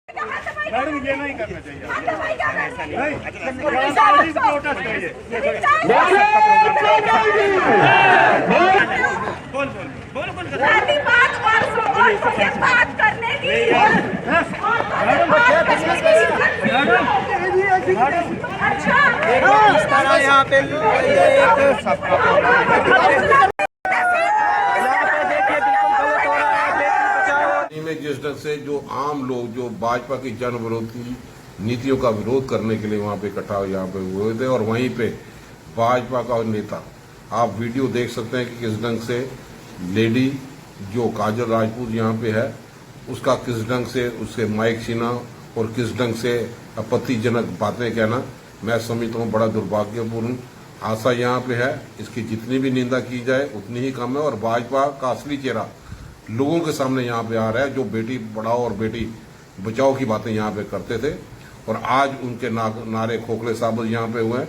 Madam ये नहीं करना चाहिए। बात करने की यहाँ पे में जिस ढंग से जो आम लोग जो भाजपा की जन विरोधी नीतियों का विरोध करने के लिए वहां पे इकट्ठा यहाँ पे हुए थे और वहीं पे भाजपा का नेता आप वीडियो देख सकते हैं कि किस ढंग से लेडी जो काजल राजपूत यहाँ पे है उसका किस ढंग से उसके माइक छीना और किस ढंग से आपत्तिजनक बातें कहना मैं समझता हूँ बड़ा दुर्भाग्यपूर्ण आशा यहाँ पे है। इसकी जितनी भी निंदा की जाए उतनी ही कम है और भाजपा का असली चेहरा लोगों के सामने यहाँ पे आ रहा है जो बेटी पढ़ाओ और बेटी बचाओ की बातें यहाँ पे करते थे और आज उनके नारे खोखले साबित यहाँ पे हुए हैं।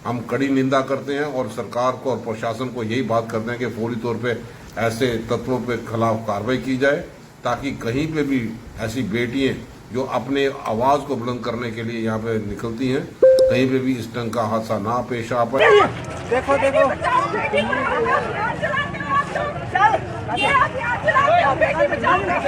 हम कड़ी निंदा करते हैं और सरकार को और प्रशासन को यही बात करते हैं कि फौरी तौर पे ऐसे तत्वों पे खिलाफ कार्रवाई की जाए ताकि कहीं पे भी ऐसी बेटियां जो अपने आवाज को बुलंद करने के लिए यहाँ पे निकलती हैं कहीं पे भी इस ढंग का हादसा ना पेश आ पाए। देखो देखो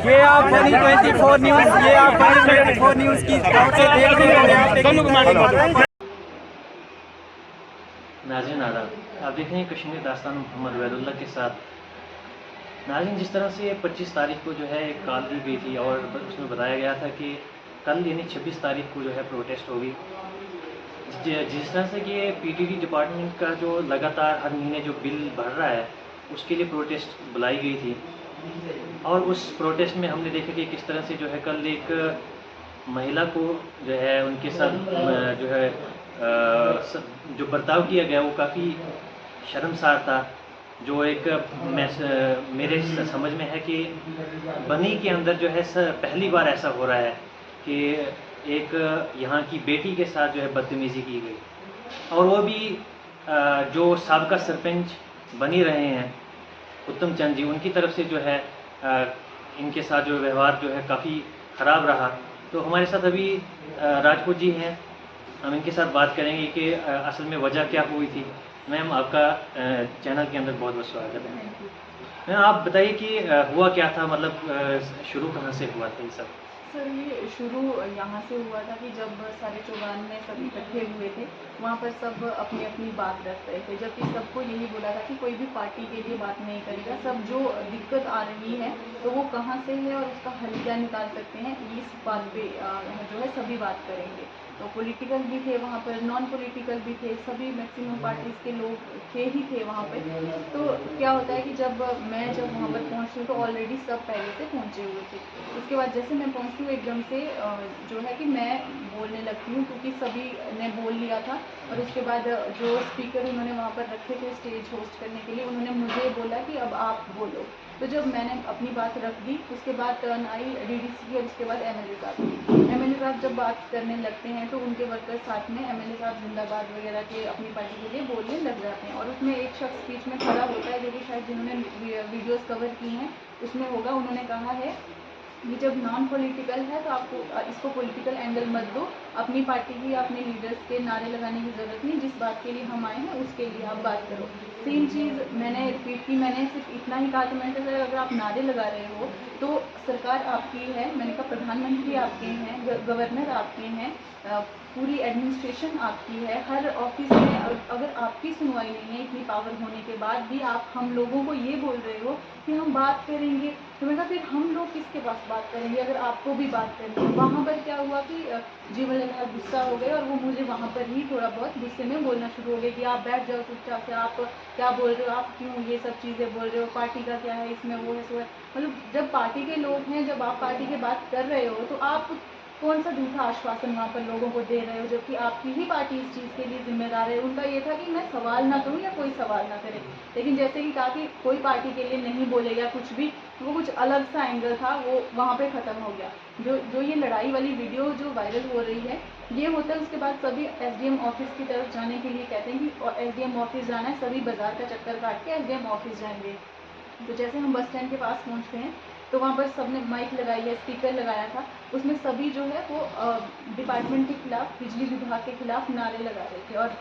ये आप बनी 24 न्यूज की तरफ से देख रहे हैं। नाज़रीन आदाब, आप देख रहे हैं कश्मीर दास्तान मोहम्मद वैदुल्लाह के साथ। नाज़रीन, जिस तरह से 25 तारीख को जो है एक कॉल दी गई थी और उसमें बताया गया था कि कल यानी 26 तारीख को जो है प्रोटेस्ट होगी। जिस तरह से कि पीटीडी डिपार्टमेंट का जो लगातार हर महीने जो बिल भर रहा है उसके लिए प्रोटेस्ट बुलाई गई थी और उस प्रोटेस्ट में हमने देखा कि किस तरह से जो है कल एक महिला को जो है उनके साथ जो है जो बर्ताव किया गया वो काफ़ी शर्मसार था। जो एक मेरे समझ में है कि बनी के अंदर जो है पहली बार ऐसा हो रहा है कि एक यहाँ की बेटी के साथ जो है बदतमीज़ी की गई और वो भी जो साबका सरपंच बनी रहे हैं उत्तम चंद जी उनकी तरफ से जो है इनके साथ जो व्यवहार जो है काफ़ी ख़राब रहा। तो हमारे साथ अभी राजपूत जी हैं, हम इनके साथ बात करेंगे कि असल में वजह क्या हुई थी। मैम, आपका चैनल के अंदर बहुत बहुत स्वागत है। मैम, आप बताइए कि हुआ क्या था, मतलब शुरू कहाँ से हुआ था ये सब? सर, ये शुरू यहाँ से हुआ था कि जब सारे चौगान में सब इकट्ठे हुए थे वहाँ पर सब अपनी अपनी बात रख रहे थे, जबकि सबको यही बोला था कि कोई भी पार्टी के लिए बात नहीं करेगा, सब जो दिक्कत आ रही है तो वो कहाँ से है और उसका हल क्या निकाल सकते हैं इस बात पे जो है सभी बात करेंगे। तो पॉलिटिकल भी थे वहाँ पर, नॉन पॉलिटिकल भी थे, सभी मैक्सिमम पार्टीज़ के लोग थे वहाँ पर। तो क्या होता है कि जब वहाँ पर पहुँचती हूँ तो ऑलरेडी सब पहले से पहुँचे हुए थे। उसके बाद जैसे मैं पहुँचती हूँ एकदम से जो है कि मैं बोलने लगती हूँ क्योंकि सभी ने बोल लिया था और उसके बाद जो स्पीकर उन्होंने वहाँ पर रखे थे स्टेज होस्ट करने के लिए उन्होंने मुझे बोला कि अब आप बोलो। तो जब मैंने अपनी बात रख दी उसके बाद टर्न आई डीडीसी की और उसके बाद एमएलए साहब जब बात करने लगते हैं तो उनके वर्कर्स साथ में एमएलए साहब जिंदाबाद वगैरह के अपनी पार्टी के लिए बोलने लग जाते हैं और उसमें एक शख्स बीच में खड़ा होता है जो कि शायद जिन्होंने वीडियोस कवर की हैं उसमें होगा। उन्होंने कहा है कि जब नॉन पॉलिटिकल है तो आपको इसको पॉलिटिकल एंगल मत दो, अपनी पार्टी की अपने लीडर्स के नारे लगाने की ज़रूरत नहीं, जिस बात के लिए हम आए हैं उसके लिए आप बात करो। सेम चीज़ मैंने रिपीट की, मैंने सिर्फ इतना ही कहा कि मैंने कहा अगर आप नारे लगा रहे हो तो सरकार आपकी है, मैंने कहा प्रधानमंत्री आपके हैं, गवर्नर आपके हैं, पूरी एडमिनिस्ट्रेशन आपकी है, हर ऑफिस में अगर आपकी सुनवाई नहीं है इतनी पावर होने के बाद भी आप हम लोगों को ये बोल रहे हो कि हम बात करेंगे, तो मैंने कहा फिर हम लोग किसके पास बात करेंगे अगर आपको भी बात करनी है। वहाँ पर क्या हुआ कि जीवन लाल गुस्सा हो गए और वो मुझे वहाँ पर ही थोड़ा बहुत गुस्से में बोलना शुरू हो गया कि आप बैठ जाओ चुपचाप से, आप क्या बोल रहे हो, आप क्यों ये सब चीज़ें बोल रहे हो, पार्टी का क्या है इसमें, वो है सो है। मतलब जब पार्टी के लोग हैं, जब आप पार्टी की बात कर रहे हो तो आप कौन सा झूठा आश्वासन वहाँ पर लोगों को दे रहे हो, जबकि आपकी ही पार्टी इस चीज़ के लिए जिम्मेदार है। उनका ये था कि मैं सवाल ना करूँ या कोई सवाल ना करे, लेकिन जैसे कि कहा कि कोई पार्टी के लिए नहीं बोलेगा कुछ भी, वो कुछ अलग सा एंगल था, वो वहाँ पे ख़त्म हो गया। जो ये लड़ाई वाली वीडियो जो वायरल हो रही है ये होता है उसके बाद सभी एसडीएम ऑफिस की तरफ जाने के लिए कहते हैं कि एसडीएम ऑफिस जाना है, सभी बाजार का चक्कर काट के एसडीएम ऑफिस जाएंगे। तो जैसे हम बस स्टैंड के पास पहुँचते हैं तो वहाँ पर सबने माइक लगाई है, स्पीकर लगाया था, उसमें सभी जो है वो डिपार्टमेंट के खिलाफ, बिजली विभाग के खिलाफ नारे लगा रहे थे और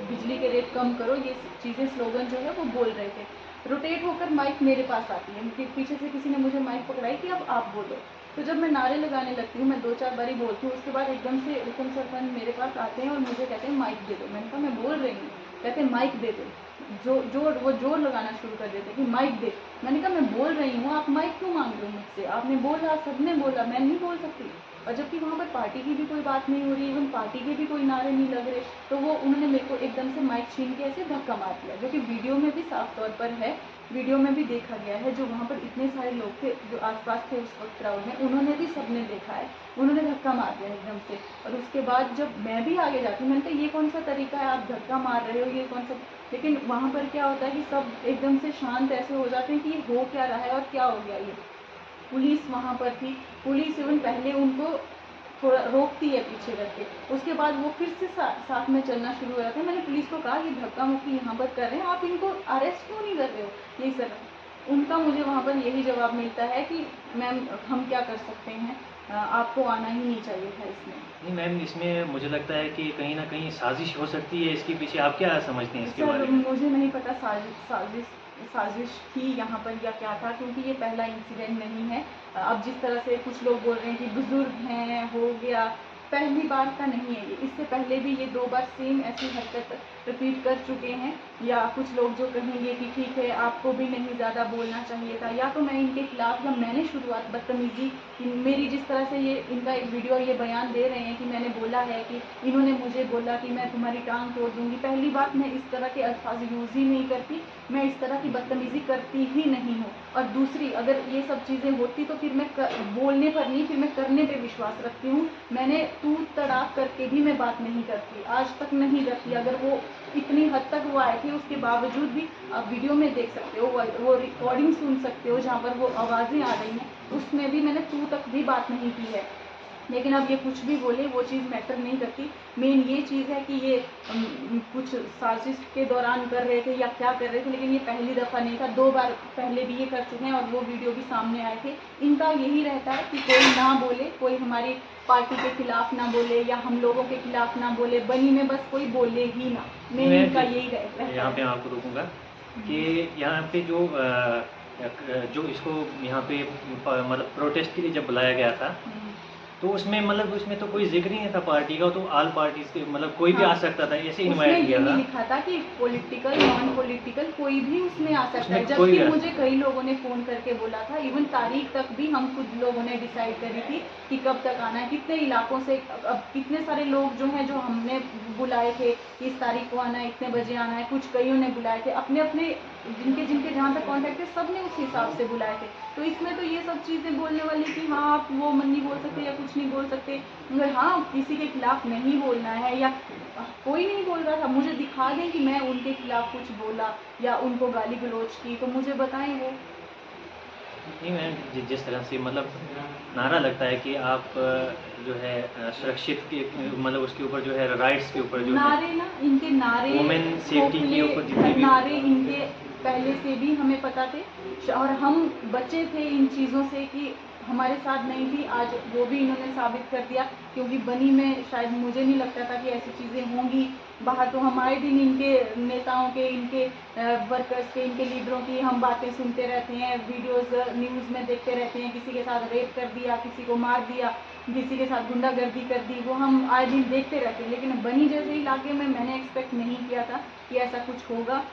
बिजली के रेट कम करो, ये चीज़ें स्लोगन जो है वो बोल रहे थे। रोटेट होकर माइक मेरे पास आती है, पीछे से किसी ने मुझे माइक पकड़ाई कि अब आप बोलो। तो जब मैं नारे लगाने लगती हूँ, मैं 2-4 बारी बोलती हूँ, उसके बाद एकदम से विक्रम सरपंच मेरे पास आते हैं और मुझे कहते हैं माइक दे दो। मैंने कहा मैं बोल रही हूँ। कहते हैं माइक दे दो। वो जोर लगाना शुरू कर देते कि माइक दे। मैंने कहा मैं बोल रही हूँ, आप माइक क्यों मांग रहे हो मुझसे? आपने बोला, सबने बोला, मैं नहीं बोल सकती। और जबकि वहाँ पर पार्टी की भी कोई बात नहीं हो रही, इवन पार्टी के भी कोई नारे नहीं लग रहे, तो वो उन्होंने मेरे को एकदम से माइक छीन के ऐसे धक्का मार दिया, जो कि वीडियो में भी साफ तौर पर है, वीडियो में भी देखा गया है। जो वहाँ पर इतने सारे लोग थे जो आसपास थे उस वक्त क्राउड में, उन्होंने भी सबने देखा है, उन्होंने धक्का मार दिया एकदम से। और उसके बाद जब मैं भी आगे जाती हूँ, मैंने कहा ये कौन सा तरीका है, आप धक्का मार रहे हो, ये कौन सा। लेकिन वहाँ पर क्या होता है कि सब एकदम से शांत ऐसे हो जाते हैं कि ये हो क्या रहा है और क्या हो गया ये। पुलिस वहाँ पर थी, पुलिस इवन पहले उनको थोड़ा रोकती है पीछे करके, उसके बाद वो फिर से साथ में चलना शुरू हो जाते हैं। मैंने पुलिस को कहा ये धक्का मुक्की यहाँ पर कर रहे हैं, आप इनको अरेस्ट क्यों नहीं कर रहे हो? यही सर उनका मुझे वहाँ पर यही जवाब मिलता है कि मैम हम क्या कर सकते हैं, आपको आना ही नहीं चाहिए था इसमें। नहीं मैम, इसमें मुझे लगता है कि कहीं ना कहीं साजिश हो सकती है इसके पीछे। आप क्या समझते हैं इसके बारे में? मुझे नहीं पता साजिश थी यहाँ पर या क्या था, क्योंकि ये पहला इंसिडेंट नहीं है। अब जिस तरह से कुछ लोग बोल रहे हैं कि बुजुर्ग हैं, हो गया, पहली बार का नहीं है ये। इससे पहले भी ये 2 बार सेम ऐसी हरकत रिपीट कर चुके हैं। या कुछ लोग जो कहेंगे कि ठीक है आपको भी नहीं ज़्यादा बोलना चाहिए था, या तो मैं इनके खिलाफ, या मैंने शुरुआत बदतमीज़ी मेरी, जिस तरह से ये इनका एक वीडियो ये बयान दे रहे हैं कि मैंने बोला है कि इन्होंने मुझे बोला कि मैं तुम्हारी टांग तोड़ दूंगी। पहली बात, मैं इस तरह के अल्फाज यूज़ ही नहीं करती, मैं इस तरह की बदतमीज़ी करती ही नहीं हूँ। और दूसरी, अगर ये सब चीज़ें होती तो फिर मैं बोलने पर नहीं, फिर मैं करने पे विश्वास रखती हूँ। मैंने तू तड़ाक करके भी मैं बात नहीं करती, आज तक नहीं करती। अगर वो इतनी हद तक वो आए थे, उसके बावजूद भी आप वीडियो में देख सकते हो, वो रिकॉर्डिंग सुन सकते हो जहाँ पर वो आवाज़ें आ रही हैं, उसमें भी मैंने तू तक भी बात नहीं की है। लेकिन अब ये कुछ भी बोले, वो चीज़ मैटर नहीं करती। मेन ये चीज़ है कि ये कुछ साजिश के दौरान कर रहे थे या क्या कर रहे थे, लेकिन ये पहली दफ़ा नहीं था, 2 बार पहले भी ये कर चुके हैं और वो वीडियो भी सामने आए थे। इनका यही रहता है कि कोई ना बोले, कोई हमारी पार्टी के खिलाफ ना बोले या हम लोगों के खिलाफ ना बोले, बनी में बस कोई बोले ही ना। मेन इनका यही रहता है। यहाँ पे आपको रोकूंगा कि यहाँ पे जो इसको यहाँ पे मतलब प्रोटेस्ट के लिए जब बुलाया गया था, तो उसमें तो कोई जिक्र ही नहीं था पार्टी का, तो ऑल पार्टीज के मतलब कोई भी आ सकता था, ऐसे इनवाइट किया था। लिखा था कि पॉलिटिकल, नॉन पॉलिटिकल, कोई भी उसमें आ सकता है। जबकि मुझे कई लोगों ने फ़ोन करके बोला था, इवन तारीख तक भी हम खुद लोगों ने डिसाइड करी थी कि कब तक आना है, कितने इलाकों से, अब कितने सारे लोग जो हैं जो हमने बुलाए थे, इस तारीख को आना है, इतने बजे आना है, कुछ कईयों ने बुलाए थे, अपने अपने जिनके जहाँ तक कॉन्टैक्ट थे सब ने उस हिसाब से बुलाए थे। तो इसमें तो ये सब चीज़ें बोलने वाली कि हाँ आप वो नहीं बोल सकते या कुछ नहीं बोल सकते, मगर हाँ किसी के खिलाफ नहीं बोलना है, या कोई नहीं बोल रहा था, मुझे दिखा दें कि मैं उनके खिलाफ कुछ बोला या उनको गाली गलौज की, तो मुझे बताएं वो। नहीं मैम, जिस तरह से मतलब नारा लगता है कि आप जो है सुरक्षित के मतलब उसके ऊपर जो है राइट्स के ऊपर जो नारे ना, इनके नारे, वुमेन सेफ्टी के ऊपर जितने भी नारे इनके पहले से भी हमें पता थे और हम बचे थे इन चीज़ों से कि हमारे साथ नहीं थी। आज वो भी इन्होंने साबित कर दिया, क्योंकि बनी में शायद मुझे नहीं लगता था कि ऐसी चीज़ें होंगी। बाहर तो हम आए दिन इनके नेताओं के, इनके वर्कर्स के, इनके लीडरों की हम बातें सुनते रहते हैं, वीडियोस न्यूज़ में देखते रहते हैं, किसी के साथ रेप कर दिया, किसी को मार दिया, किसी के साथ गुंडागर्दी कर दी, वो हम आए दिन देखते रहते हैं। लेकिन बनी जैसे इलाके में मैंने एक्सपेक्ट नहीं किया था कि ऐसा कुछ होगा।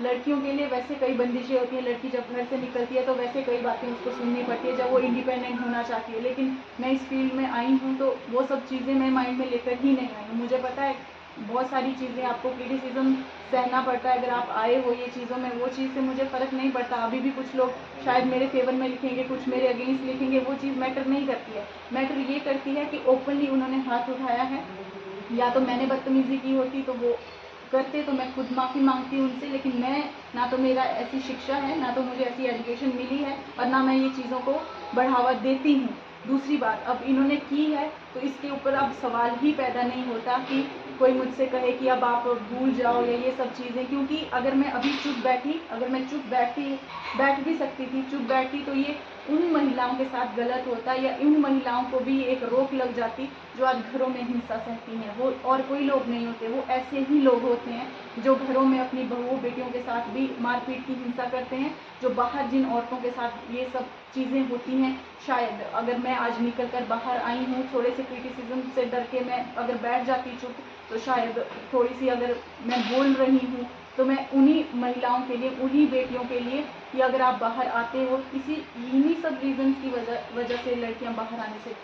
लड़कियों के लिए वैसे कई बंदिशें होती हैं, लड़की जब घर से निकलती है तो वैसे कई बातें उसको सुननी पड़ती है जब वो इंडिपेंडेंट होना चाहती है। लेकिन मैं इस फील्ड में आई हूँ तो वो सब चीज़ें मैं माइंड में लेकर ही नहीं आई हूँ। मुझे पता है बहुत सारी चीज़ें आपको क्रिटिसिज्म सहना पड़ता है अगर आप आए हो ये चीज़ों में, वो चीज़ से मुझे फ़र्क नहीं पड़ता। अभी भी कुछ लोग शायद मेरे फेवर में लिखेंगे, कुछ मेरे अगेंस्ट लिखेंगे, वो चीज़ मैटर नहीं करती है। मैटर ये करती है कि ओपनली उन्होंने हाथ उठाया है, या तो मैंने बदतमीज़ी की होती तो वो करते तो मैं खुद माफ़ी मांगती हूँ उनसे, लेकिन मैं ना तो मेरा ऐसी शिक्षा है, ना तो मुझे ऐसी एजुकेशन मिली है और ना मैं ये चीज़ों को बढ़ावा देती हूँ। दूसरी बात, अब इन्होंने की है तो इसके ऊपर अब सवाल ही पैदा नहीं होता कि कोई मुझसे कहे कि अब आप भूल जाओ या ये सब चीज़ें, क्योंकि अगर मैं अभी चुप बैठी, अगर मैं चुप बैठ भी सकती थी, चुप बैठती तो ये उन महिलाओं के साथ गलत होता या उन महिलाओं को भी एक रोक लग जाती जो आज घरों में हिंसा सहती हैं। वो और कोई लोग नहीं होते, वो ऐसे ही लोग होते हैं जो घरों में अपनी बहुओं बेटियों के साथ भी मारपीट की हिंसा करते हैं। जो बाहर जिन औरतों के साथ ये सब चीज़ें होती हैं, शायद अगर मैं आज निकल कर बाहर आई हूँ, थोड़े से क्रिटिसिज्म से डर के मैं अगर बैठ जाती चुप, तो शायद थोड़ी सी अगर मैं बोल रही हूँ तो मैं उन्हीं महिलाओं के लिए, उन्हीं बेटियों के लिए, कि अगर आप बाहर आते हो इन्हीं सब रीजंस की वजह से लड़कियां बाहर आने से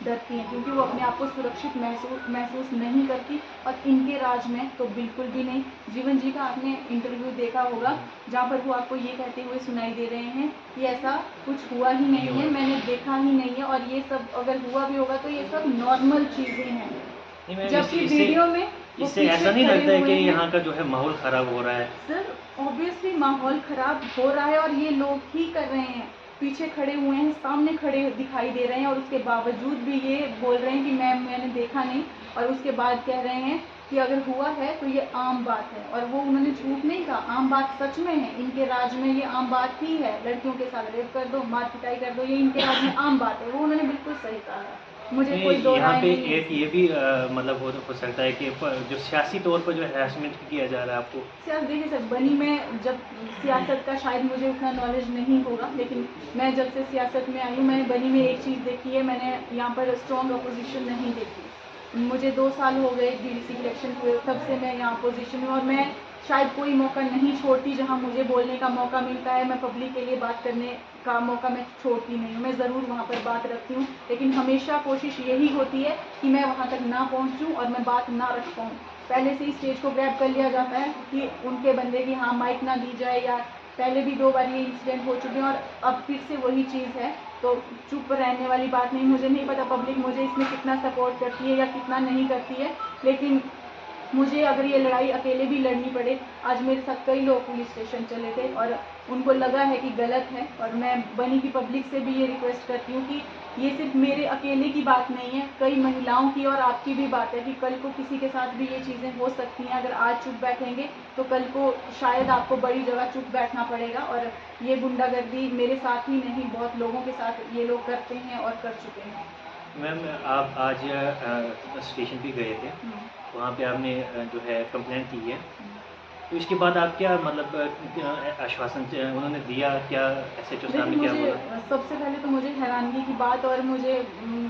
डरती हैं, क्योंकि वो अपने आप को सुरक्षित महसूस नहीं करती। और इनके राज में तो बिल्कुल भी नहीं। जीवन जी का आपने इंटरव्यू देखा होगा जहाँ पर वो आपको ये कहते हुए सुनाई दे रहे हैं कि ऐसा कुछ हुआ ही नहीं है, मैंने देखा ही नहीं है, और ये सब अगर हुआ भी होगा तो ये सब नॉर्मल चीज़ें हैं। जबकि वीडियो में इससे ऐसा नहीं लगता है कि यहाँ का जो है माहौल खराब हो रहा है? सर ऑब्वियसली माहौल खराब हो रहा है, और ये लोग ही कर रहे हैं। पीछे खड़े हुए हैं, सामने खड़े दिखाई दे रहे हैं, और उसके बावजूद भी ये बोल रहे हैं कि मैंने देखा नहीं, और उसके बाद कह रहे हैं कि अगर हुआ है तो ये आम बात है। और वो उन्होंने झूठ नहीं कहा, आम बात सच में है। इनके राज में ये आम बात ही है, लड़कियों के साथ रेप कर दो, मार पिटाई कर दो, ये इनके राज में आम बात है। वो उन्होंने बिल्कुल सही कहा है, मुझे कोई दो यहाँ राय पे नहीं है। एक ये भी मतलब हो सकता है कि जो सियासी तौर पर जो हैरेसमेंट किया जा रहा है आपको। देखिए सर, बनी में जब सियासत का शायद मुझे उतना नॉलेज नहीं होगा, लेकिन मैं जब से सियासत में आई हूँ, मैंने बनी में एक चीज़ देखी है, मैंने यहाँ पर स्ट्रॉन्ग अपोजिशन नहीं देखी। मुझे 2 साल हो गए डीडीसी इलेक्शन हुए, तब से मैं यहाँ अपोजिशन में, और मैं शायद कोई मौका नहीं छोड़ती जहाँ मुझे बोलने का मौका मिलता है, मैं पब्लिक के लिए बात करने का मौका मैं छोड़ती नहीं हूँ। मैं ज़रूर वहाँ पर बात रखती हूँ, लेकिन हमेशा कोशिश यही होती है कि मैं वहाँ तक ना पहुँचूँ और मैं बात ना रख पाऊँ। पहले से ही स्टेज को ग्रैब कर लिया जाता है कि उनके बंदे की हाँ माइक ना दी जाए, या पहले भी 2 बार ये इंसिडेंट हो चुके हैं और अब फिर से वही चीज़ है। तो चुप रहने वाली बात नहीं। मुझे नहीं पता पब्लिक मुझे इसमें कितना सपोर्ट करती है या कितना नहीं करती है, लेकिन मुझे अगर ये लड़ाई अकेले भी लड़नी पड़े, आज मेरे साथ कई लोग पुलिस स्टेशन चले थे और उनको लगा है कि गलत है, और मैं बनी की पब्लिक से भी ये रिक्वेस्ट करती हूँ कि ये सिर्फ मेरे अकेले की बात नहीं है, कई महिलाओं की और आपकी भी बात है कि कल को किसी के साथ भी ये चीज़ें हो सकती हैं। अगर आज चुप बैठेंगे तो कल को शायद आपको बड़ी जगह चुप बैठना पड़ेगा। और ये गुंडागर्दी मेरे साथ ही नहीं, बहुत लोगों के साथ ये लोग करते हैं और कर चुके हैं। मैम, आप आज स्टेशन पे गए थे, वहाँ पे आपने जो है कंप्लेंट की है, तो इसके बाद आप क्या मतलब आश्वासन उन्होंने दिया, क्या SHO साहब ने क्या बोला? सबसे पहले तो मुझे हैरानगी की बात और मुझे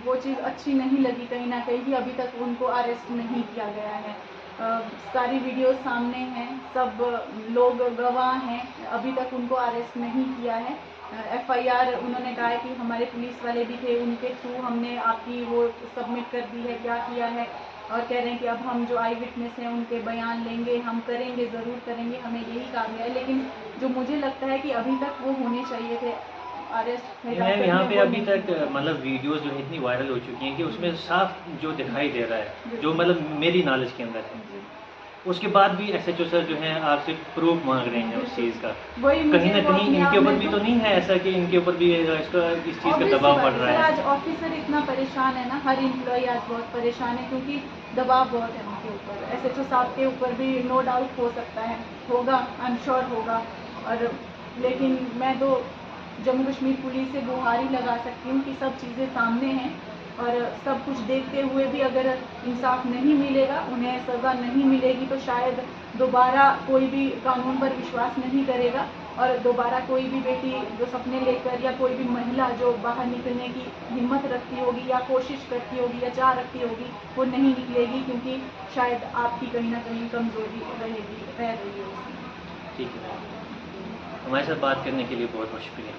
वो चीज़ अच्छी नहीं लगी कहीं ना कहीं कि अभी तक उनको अरेस्ट नहीं किया गया है। सारी वीडियो सामने हैं, सब लोग गवाह हैं, अभी तक उनको अरेस्ट नहीं किया है। FIR उन्होंने कहा है कि हमारे पुलिस वाले भी थे, उनके थ्रू हमने आपकी वो सबमिट कर दी है, क्या किया है, और कह रहे हैं कि अब हम जो आई विटनेस हैं उनके बयान लेंगे, हम करेंगे, ज़रूर करेंगे, हमें यही कहा गया है। लेकिन जो मुझे लगता है कि अभी तक वो होने चाहिए थे अरेस्ट। मैम, यहाँ पे अभी तक मतलब वीडियोस जो है इतनी वायरल हो चुकी हैं कि उसमें साफ जो दिखाई दे रहा है, जो मतलब मेरी नॉलेज के अंदर है, उसके बाद भी SHO सर जो है आपसे प्रूफ मांग रहे हैं उस चीज़ का। कहीं ना कहीं इनके ऊपर भी तो नहीं है ऐसा कि इनके ऊपर भी इस चीज़ का दबाव पड़ रहा है? आज ऑफिसर इतना परेशान है ना, हर एम्प्लॉय आज बहुत परेशान है, क्योंकि दबाव बहुत है उनके ऊपर। SHO साहब के ऊपर भी नो डाउट हो सकता है, होगा, आई एम श्योर होगा। और लेकिन मैं तो जम्मू कश्मीर पुलिस से गुहारी लगा सकती हूँ कि सब चीज़ें सामने हैं, और सब कुछ देखते हुए भी अगर इंसाफ नहीं मिलेगा, उन्हें सज़ा नहीं मिलेगी, तो शायद दोबारा कोई भी कानून पर विश्वास नहीं करेगा, और दोबारा कोई भी बेटी जो सपने लेकर या कोई भी महिला जो बाहर निकलने की हिम्मत रखती होगी या कोशिश करती होगी या चाह रखती होगी, वो नहीं निकलेगी, क्योंकि शायद आपकी कहीं ना कहीं कमज़ोरी रह रही है। ठीक है, हमारे साथ बात करने के लिए बहुत बहुत शुक्रिया।